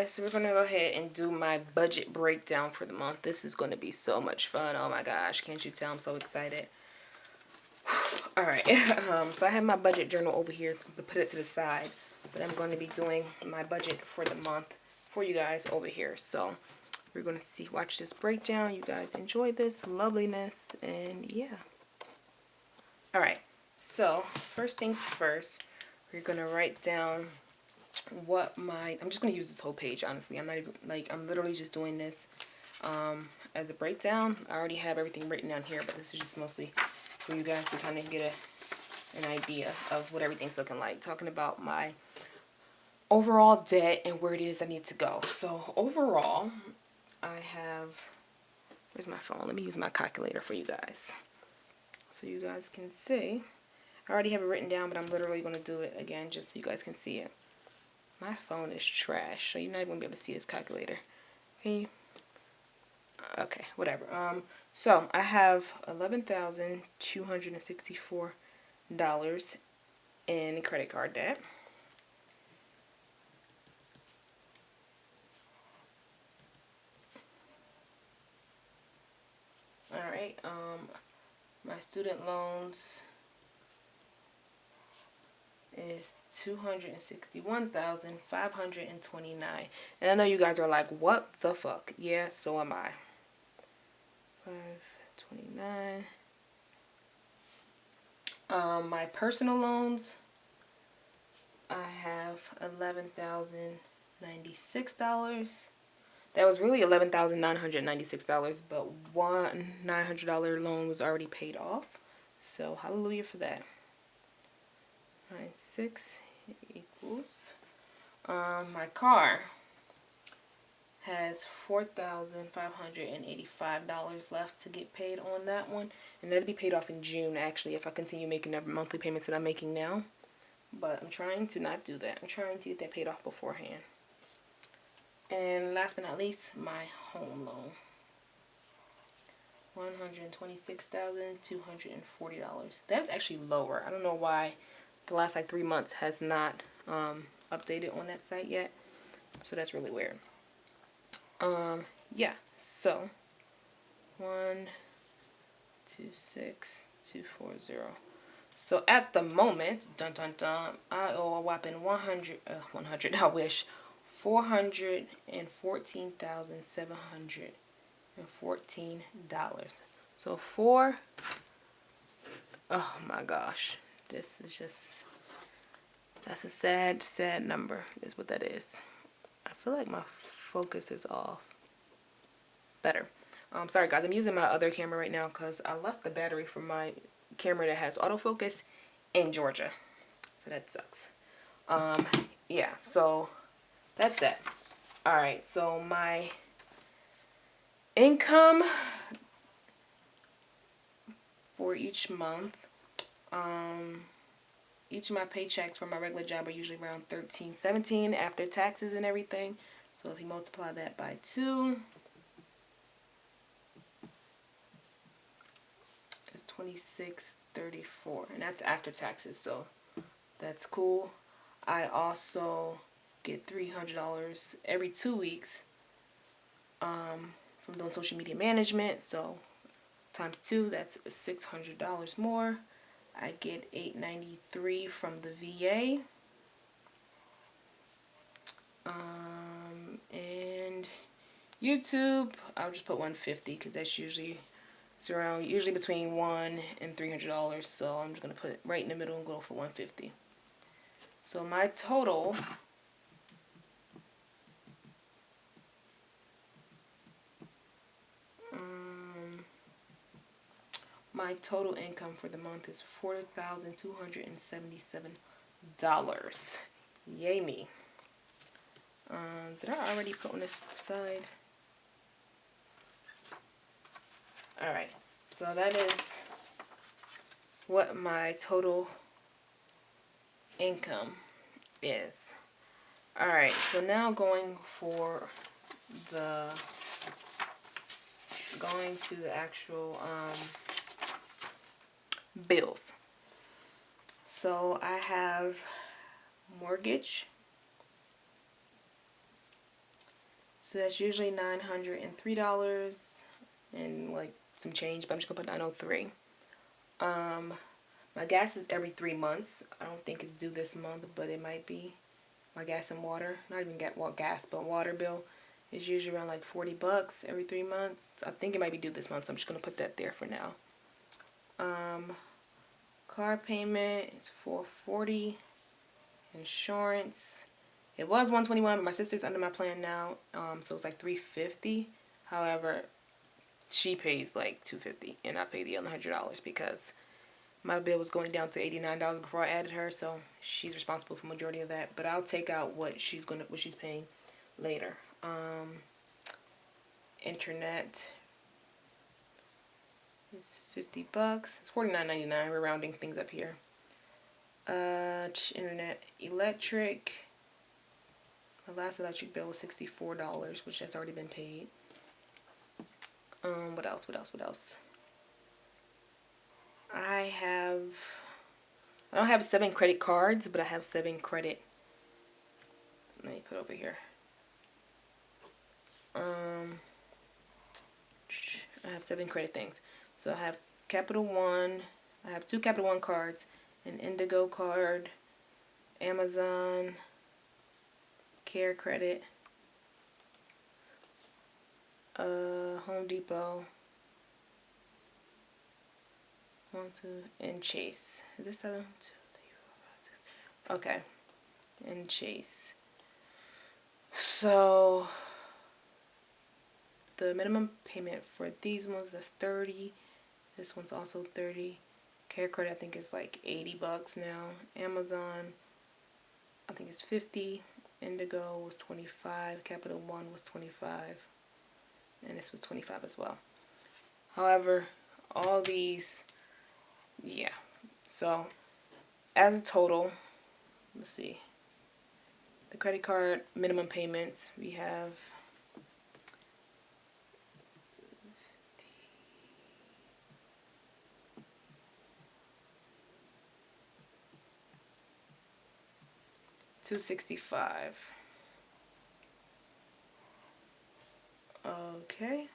guys, so we're gonna go ahead and do my budget breakdown for the month. This is gonna be so much fun. Oh my gosh, can't you tell I'm so excited? All right, so I have my budget journal over here to put it to the side, but I'm going to be doing my budget for the month for you guys over here. So we're gonna watch this breakdown. You guys enjoy this loveliness, and yeah. All right, so first things first, we're gonna write down I'm just going to use this whole page, honestly. I'm not even, I'm literally just doing this as a breakdown. I already have everything written down here, but this is just mostly for you guys to kind of get an idea of what everything's looking like. Talking about my overall debt and where it is I need to go. So overall, I have, where's my phone? Let me use my calculator for you guys so you guys can see. I already have it written down, but I'm literally going to do it again just so you guys can see it. My phone is trash, so you're not even going to be able to see this calculator. Can you? Okay, whatever. So I have $11,264 in credit card debt. All right. My student loans is $261,529, and I know you guys are like, what the fuck? Yeah, so am I. 529. My personal loans, I have $11,096. That was really $11,996, but one $900 loan was already paid off, so hallelujah for that. 96 equals, my car has $4,585 left to get paid on that one, and that'll be paid off in June actually if I continue making the monthly payments that I'm making now, but I'm trying to not do that. I'm trying to get that paid off beforehand. And last but not least, my home loan, $126,240. That's actually lower. I don't know why the last 3 months has not updated on that site yet, so that's really weird. Yeah, so 126,240. So at the moment, dun dun dun, I owe a whopping 100. I wish, $414,714. So oh my gosh, this is just, that's a sad, sad number is what that is. I feel like my focus is off. Better. Sorry guys, I'm using my other camera right now because I left the battery for my camera that has autofocus in Georgia, so that sucks. Yeah, so that's that. Alright, so my income for each month, each of my paychecks for my regular job are usually around $13.17 after taxes and everything. So if you multiply that by 2, it's $26.34, and that's after taxes, so that's cool. I also get $300 every 2 weeks from doing social media management, so times 2, that's $600 more. I get $893 from the VA. And YouTube, I'll just put $150 because that's usually between $100 and $300. So I'm just gonna put it right in the middle and go for $150. So my total income for the month is $4,277. Yay me. Did I already put on this side? Alright, so that is what my total income is. Alright, so now going to the actual bills. So I have mortgage, So that's usually $903 and like some change, but I'm just gonna put 903. My gas is every 3 months. I don't think it's due this month, but it might be. My gas and water, not even gas, but water bill is usually around like $40 every 3 months. I think it might be due this month, so I'm just gonna put that there for now. Car payment is $440. Insurance, it was $121, but my sister's under my plan now, so it's like $350. However, she pays like $250, and I pay the other $100 because my bill was going down to $89 before I added her, so she's responsible for majority of that. But I'll take out what she's paying later. Internet is $50. It's $49.99. We're rounding things up here. Internet, electric. My last electric bill was $64, which has already been paid. What else? I don't have 7 credit cards, but I have 7 credit. Let me put over here. I have 7 credit things. So I have Capital One. I have 2 Capital One cards, an Indigo card, Amazon, Care Credit, Home Depot, 1, 2, and Chase. Is this 7? 2, 3, 4, 5, 6. Okay, and Chase. So the minimum payment for these ones is $30. This one's also $30. Care Credit I think is like $80 now. Amazon I think it's $50. Indigo was $25. Capital One was $25. And this was $25 as well. However, all these, yeah. So as a total, let's see. The credit card minimum payments, we have $265. Okay.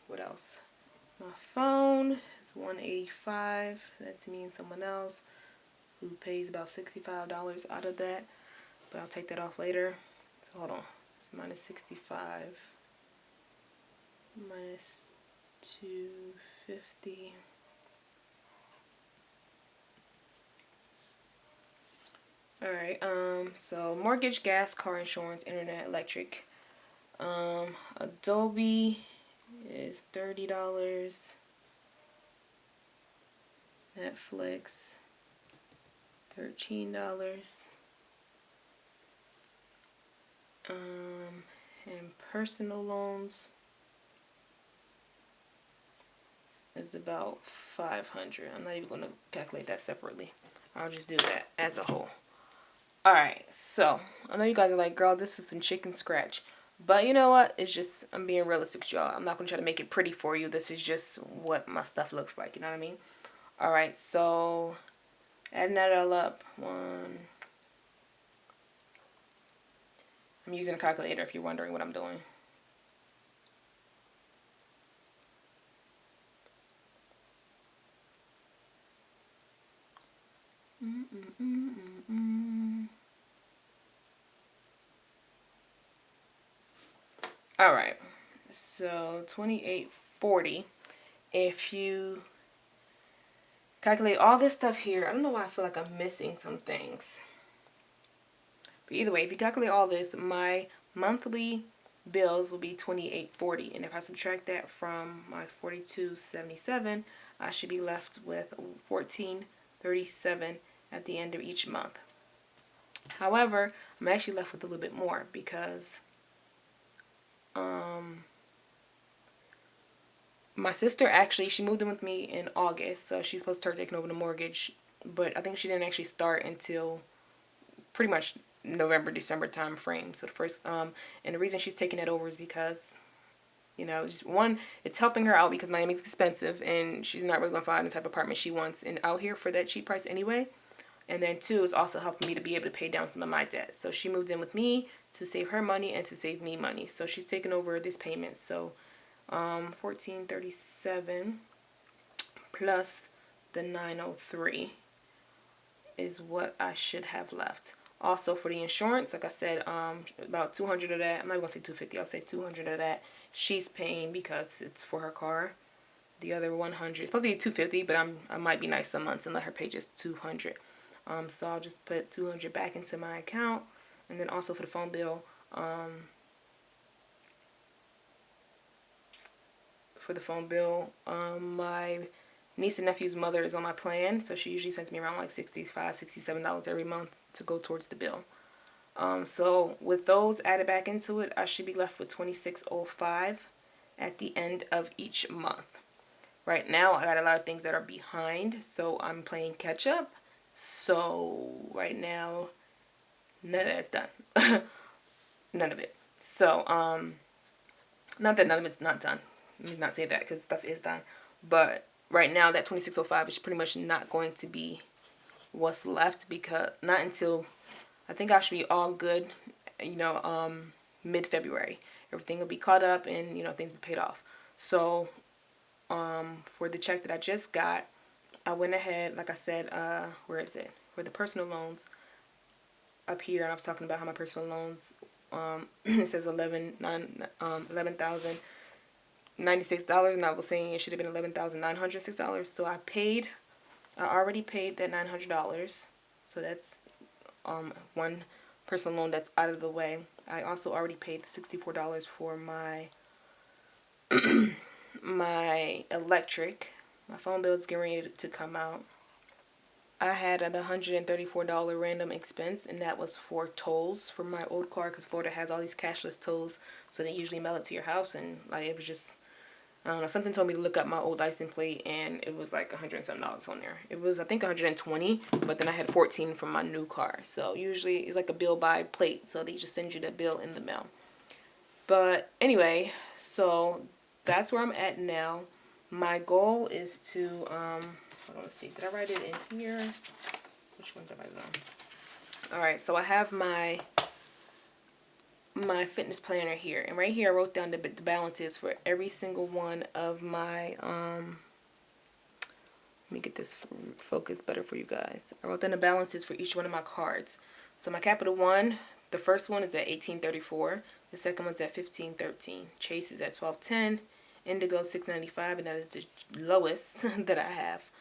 What else? My phone is $185. That's me and someone else who pays about $65 out of that, but I'll take that off later. So hold on. It's minus 65 minus 250. Alright, so mortgage, gas, car insurance, internet, electric. Adobe is $30. Netflix, $13. And personal loans is about $500. I'm not even going to calculate that separately. I'll just do that as a whole. Alright, so I know you guys are like, girl, this is some chicken scratch. But you know what? It's just, I'm being realistic with y'all. I'm not going to try to make it pretty for you. This is just what my stuff looks like. You know what I mean? Alright, so adding that all up. I'm using a calculator if you're wondering what I'm doing. Alright, so $28.40. If you calculate all this stuff here, I don't know why I feel like I'm missing some things. But either way, if you calculate all this, my monthly bills will be $28.40. And if I subtract that from my $42.77, I should be left with $14.37 at the end of each month. However, I'm actually left with a little bit more because my sister actually, she moved in with me in August, so she's supposed to start taking over the mortgage, but I think she didn't actually start until pretty much November, December time frame. So the first, and the reason she's taking it over is because, you know, just one, it's helping her out because Miami's expensive and she's not really going to find the type of apartment she wants out here for that cheap price anyway. And then 2, it's also helping me to be able to pay down some of my debt. So she moved in with me to save her money and to save me money. So she's taking over this payment. So $1437 plus the $903 is what I should have left. Also for the insurance, like I said, about $200 of that. I'm not gonna say $250. I'll say $200 of that she's paying because it's for her car. The other $100, it's supposed to be $250, but I might be nice some months and let her pay just $200. So I'll just put $200 back into my account, and then also for the phone bill, my niece and nephew's mother is on my plan, so she usually sends me around like $65, $67 every month to go towards the bill. So with those added back into it, I should be left with $26.05 at the end of each month. Right now, I got a lot of things that are behind, so I'm playing catch up. So right now, none of that's done. None of it. So, not that none of it's not done. Let me not say that because stuff is done. But right now, that $26.05 is pretty much not going to be what's left, because not until I think I should be all good, mid-February. Everything will be caught up and, things will be paid off. So, for the check that I just got, I went ahead, like I said, where is it? For the personal loans, up here, I was talking about how my personal loans, it says $11,096, and I was saying it should have been $11,906. So I already paid that $900. So that's one personal loan that's out of the way. I also already paid the $64 for my my electric. My phone bill is getting ready to come out. I had an $134 random expense, and that was for tolls for my old car, because Florida has all these cashless tolls, so they usually mail it to your house. And like, it was just, I don't know, something told me to look up my old license plate, and it was like $107 on there. It was, I think, $120, but then I had $14 from my new car. So usually it's like a bill by plate, so they just send you the bill in the mail. But anyway, so that's where I'm at now. My goal is to, hold on, let's see, did I write it in here? Which one did I write it on? Alright, so I have my fitness planner here. And right here I wrote down the balances for every single one of my, let me get this focus better for you guys. I wrote down the balances for each one of my cards. So my Capital One, the first one is at $18.34. The second one's at $15.13. Chase is at $12.10. Indigo $6.95, and that is the lowest that I have.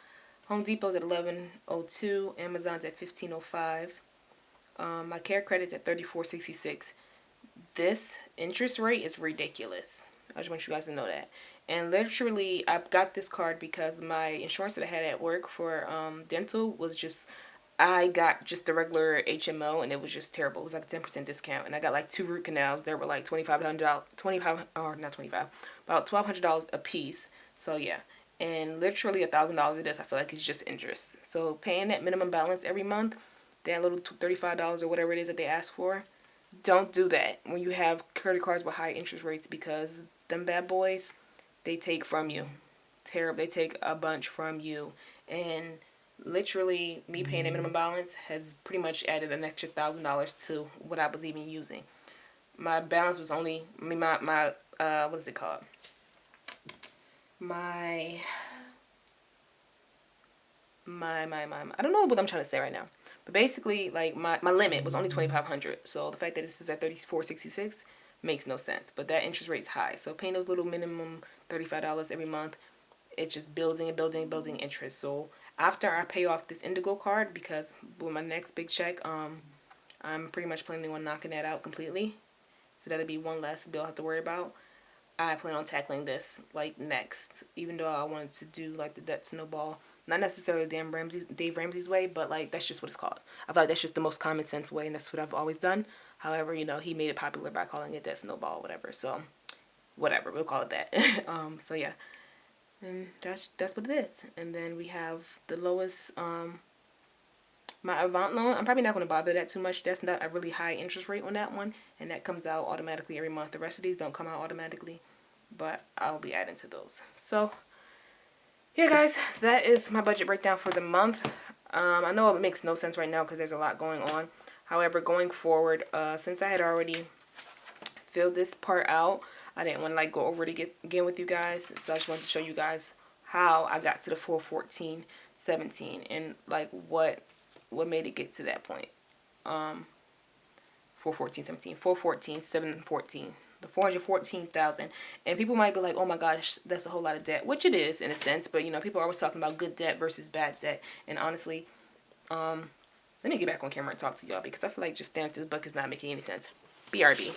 Home Depot's at $11.02. Amazon's at $15.05. My Care Credit's at $34.66. This interest rate is ridiculous. I just want you guys to know that. And literally, I got this card because my insurance that I had at work for dental was just, I got just the regular HMO, and it was just terrible. It was like a 10% discount, and I got like 2 root canals. They were like about $1,200 a piece. So yeah, and literally $1,000 of this, I feel like it's just interest. So paying that minimum balance every month, that little $35 or whatever it is that they ask for, don't do that when you have credit cards with high interest rates, because them bad boys, they take from you. Terrible. They take a bunch from you, and literally, me paying a minimum balance has pretty much added an extra $1,000 to what I was even using. My balance was only, my what is it called? I don't know what I'm trying to say right now. But basically, like, my limit was only $2,500. So the fact that this is at $34.66 makes no sense. But that interest rate's high. So paying those little minimum $35 every month, it's just building and building and building interest. So after I pay off this Indigo card, because with my next big check, I'm pretty much planning on knocking that out completely. So that'll be one less bill I have to worry about. I plan on tackling this like next, even though I wanted to do like the debt snowball, not necessarily Dave Ramsey's way, but like that's just what it's called. I feel like that's just the most common sense way, and that's what I've always done. However, he made it popular by calling it debt snowball, whatever. So whatever, we'll call it that. So yeah, and that's what it is. And then we have the lowest, my Avant loan. I'm probably not going to bother that too much. That's not a really high interest rate on that one, and that comes out automatically every month. The rest of these don't come out automatically, but I'll be adding to those. So yeah, guys, that is my budget breakdown for the month. I know it makes no sense right now because there's a lot going on. However, going forward, since I had already filled this part out, I didn't want to like go over it again with you guys. So I just wanted to show you guys how I got to the 414.17 and like what made it get to that point. 414.17, 414.714, the 414,000. And people might be like, oh my gosh, that's a whole lot of debt, which it is in a sense. But you know, people are always talking about good debt versus bad debt. And honestly, let me get back on camera and talk to y'all because I feel like just staring at this book is not making any sense. BRB.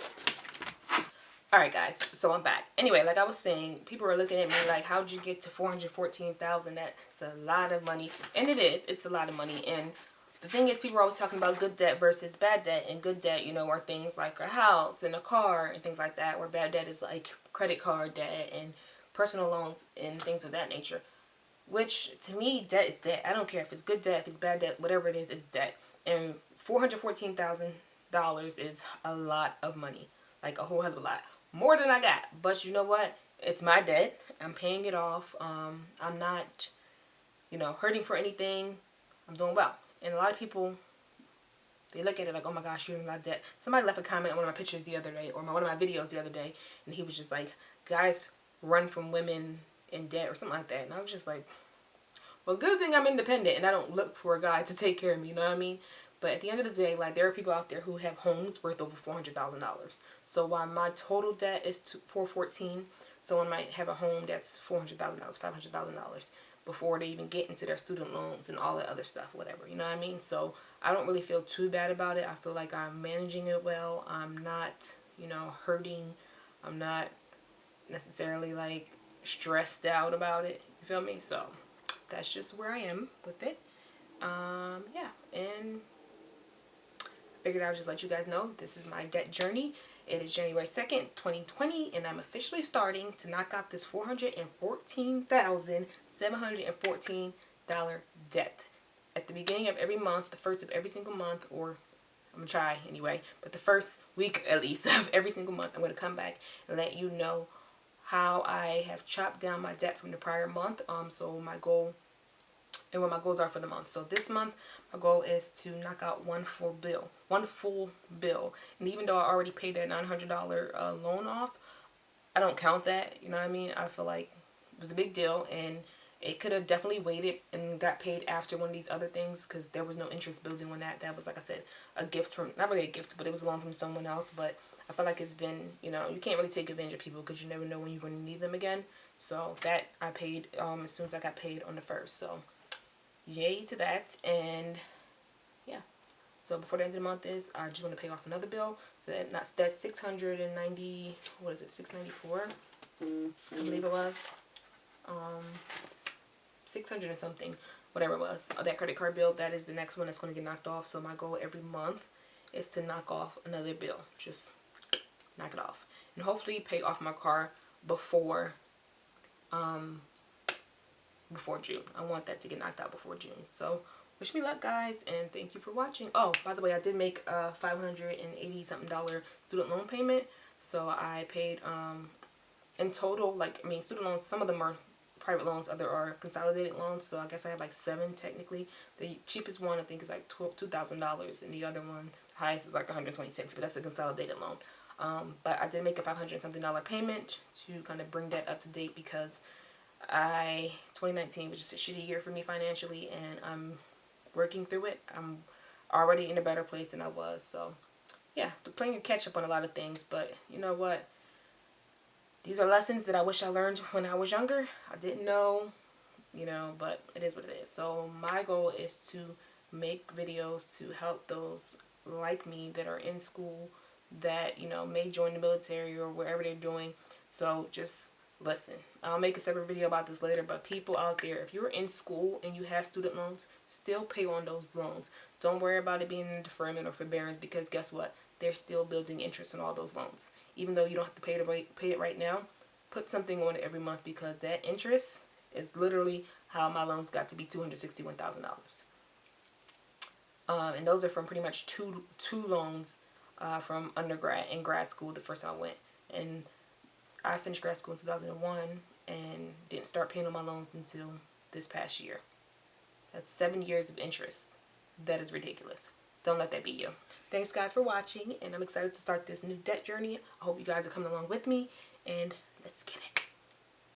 Alright guys, so I'm back. Anyway, like I was saying, people are looking at me like, how'd you get to 414,000? That's a lot of money. And it is. It's a lot of money. And the thing is, people are always talking about good debt versus bad debt. And good debt, you know, are things like a house and a car and things like that. Where bad debt is like credit card debt and personal loans and things of that nature. Which, to me, debt is debt. I don't care if it's good debt, if it's bad debt, whatever it is, it's debt. And $414,000 is a lot of money. Like a whole hell of a lot. More than I got. But you know what? It's my debt. I'm paying it off. I'm not, you know, hurting for anything. I'm doing well. And a lot of people, they look at it like, oh my gosh, you're in a lot of debt. Somebody left a comment on one of my pictures the other day, or one of my videos the other day, and he was just like, guys run from women in debt or something like that. And I was just like, well, good thing I'm independent and I don't look for a guy to take care of me, you know what I mean? But at the end of the day, like, there are people out there who have homes worth over $400,000. So while my total debt is $414,000, someone might have a home that's $400,000, $500,000 before they even get into their student loans and all that other stuff, whatever. You know what I mean? So I don't really feel too bad about it. I feel like I'm managing it well. I'm not, you know, hurting. I'm not necessarily like stressed out about it. You feel me? So that's just where I am with it. Yeah, and figured I would just let you guys know this is my debt journey. It is January 2nd, 2020, and I'm officially starting to knock out this $414,714 debt. At the beginning of every month, the first of every single month, or I'm going to try anyway, but the first week at least of every single month, I'm going to come back and let you know how I have chopped down my debt from the prior month. So my goal and what my goals are for the month. So this month, my goal is to knock out one full bill. And even though I already paid that $900 loan off, I don't count that. You know what I mean? I feel like it was a big deal, and it could have definitely waited and got paid after one of these other things because there was no interest building on that. That was, like I said, a gift from, not really a gift, but it was a loan from someone else. But I feel like it's been, you know, you can't really take advantage of people because you never know when you're going to need them again. So that I paid as soon as I got paid on the 1st. So yay to that. And yeah, so before the end of the month is, I just want to pay off another bill. So that's 690, what is it, 694 I believe it was, 600 and something, whatever it was, that credit card bill. That is the next one that's going to get knocked off. So my goal every month is to knock off another bill, just knock it off, and hopefully pay off my car before June. I want that to get knocked out before June. So wish me luck, guys, and thank you for watching. Oh, by the way, I did make a $580 something student loan payment. So I paid in total, like, I mean, student loans, some of them are private loans, other are consolidated loans. So I guess I have like 7 technically. The cheapest one I think is like $2,000, and the other one, the highest, is like $126, but that's a consolidated loan. But I did make a $500 something payment to kind of bring that up to date because 2019 was just a shitty year for me financially, and I'm working through it. I'm already in a better place than I was. So yeah, playing catch up on a lot of things, but you know what? These are lessons that I wish I learned when I was younger. I didn't know, you know, but it is what it is. So my goal is to make videos to help those like me that are in school that, you know, may join the military or wherever they're doing. So just listen. I'll make a separate video about this later, but people out there, if you're in school and you have student loans, still pay on those loans. Don't worry about it being in deferment or forbearance, because guess what? They're still building interest on all those loans. Even though you don't have to pay it right now, put something on it every month, because that interest is literally how my loans got to be $261,000. And those are from pretty much two loans from undergrad and grad school the first time I went. And I finished grad school in 2001 and didn't start paying on my loans until this past year. That's 7 years of interest. That is ridiculous. Don't let that be you. Thanks guys for watching, and I'm excited to start this new debt journey. I hope you guys are coming along with me, and let's get it.